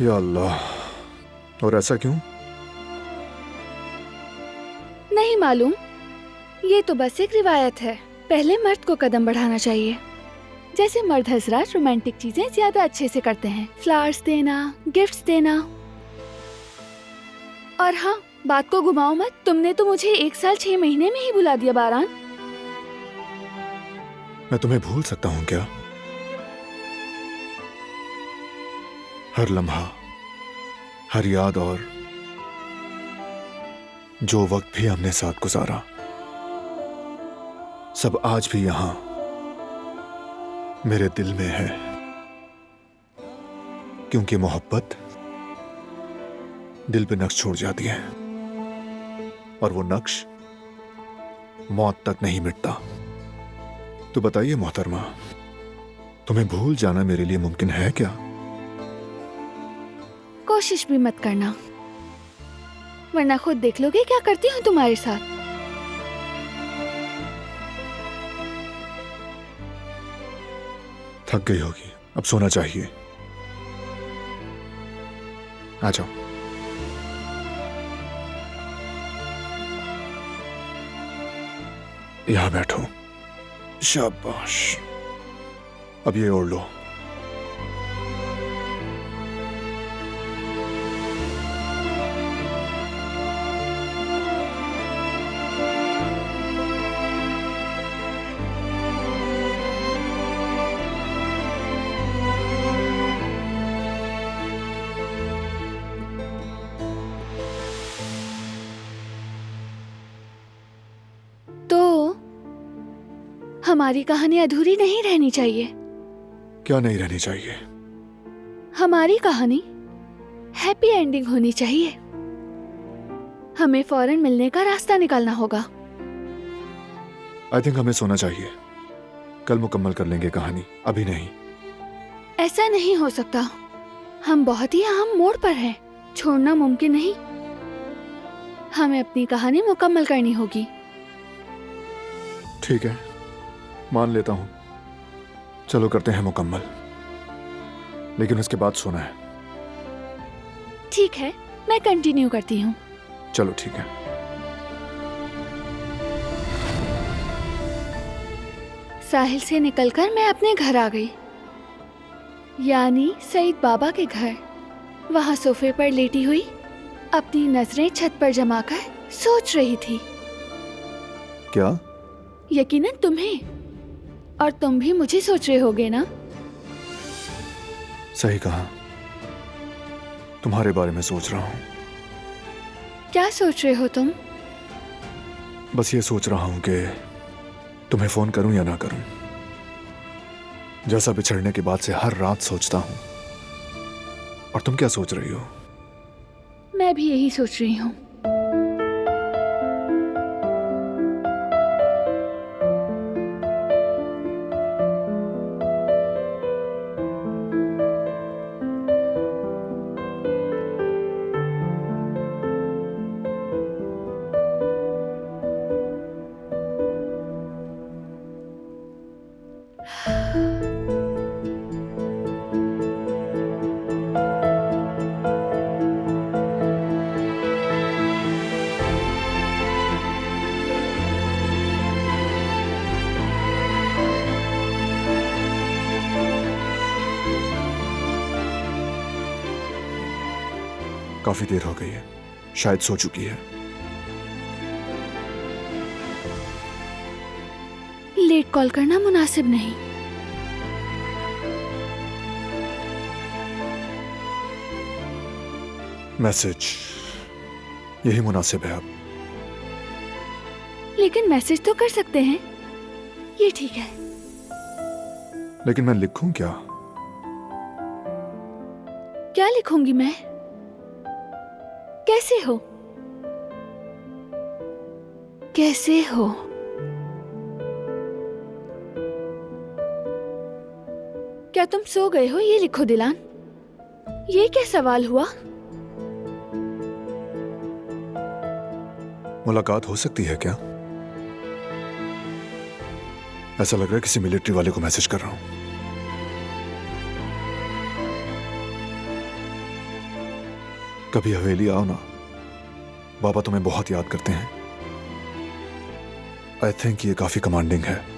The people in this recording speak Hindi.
या अल्लाह, और ऐसा क्यों? नहीं मालूम, ये तो बस एक रिवायत है। पहले मर्द को कदम बढ़ाना चाहिए। जैसे मर्द हजरात रोमांटिक चीजें ज्यादा अच्छे से करते हैं, फ्लावर्स देना, गिफ्ट्स देना। और हाँ, बात को घुमाओ मत, तुमने तो मुझे 1 साल 6 महीने में ही भुला दिया बारान। मैं तुम्हें भूल सकता हूँ क्या? हर लम्हा, हर याद और जो वक्त भी हमने साथ गुजारा, सब आज भी यहां मेरे दिल में है। क्योंकि मोहब्बत दिल पे नक्श छोड़ जाती है और वो नक्श मौत तक नहीं मिटता। तो बताइए मोहतरमा, तुम्हें भूल जाना मेरे लिए मुमकिन है क्या? कोशिश भी मत करना, वरना खुद देख लोगे क्या करती हूँ तुम्हारे साथ। थक गई होगी, अब सोना चाहिए। आ जाओ। यहां बैठो। शाबाश, अब ये ओढ़ लो। हमारी कहानी अधूरी नहीं रहनी चाहिए। क्या नहीं रहनी चाहिए? हमारी कहानी हैप्पी एंडिंग होनी चाहिए। हमें फौरन मिलने का रास्ता निकालना होगा। आई थिंक हमें सोना चाहिए। कल मुकम्मल कर लेंगे कहानी, अभी नहीं। ऐसा नहीं हो सकता, हम बहुत ही अहम मोड़ पर हैं। छोड़ना मुमकिन नहीं। हमें अपनी कहानी मुकम्मल करनी होगी। ठीक है, मान लेता हूं। चलो करते हैं मुकम्मल, लेकिन उसके बाद सोना है। ठीक है, मैं कंटिन्यू करती हूँ। चलो ठीक है। साहिल से निकलकर मैं अपने घर आ गई, यानी सईद बाबा के घर। वहाँ सोफे पर लेटी हुई अपनी नजरें छत पर जमाकर सोच रही थी। क्या? यकीनन तुम्हें, और तुम भी मुझे सोच रहे होगे ना? सही कहा, तुम्हारे बारे में सोच रहा हूं। क्या सोच रहे हो तुम? बस ये सोच रहा हूं कि तुम्हें फोन करूं या ना करूं। जैसा बिछड़ने के बाद से हर रात सोचता हूं। और तुम क्या सोच रही हो? मैं भी यही सोच रही हूँ। काफी देर हो गई है, शायद सो चुकी है। लेट कॉल करना मुनासिब नहीं। मैसेज, यही मुनासिब है अब। लेकिन मैसेज तो कर सकते हैं, ये ठीक है। लेकिन मैं लिखूं क्या? क्या लिखूंगी मैं? कैसे हो? कैसे हो? क्या तुम सो गए हो? ये लिखो दिलान। ये क्या सवाल हुआ? मुलाकात हो सकती है क्या? ऐसा लग रहा है किसी मिलिट्री वाले को मैसेज कर रहा हूं। कभी हवेली आओ ना, बाबा तुम्हें बहुत याद करते हैं। आई थिंक ये काफी कमांडिंग है।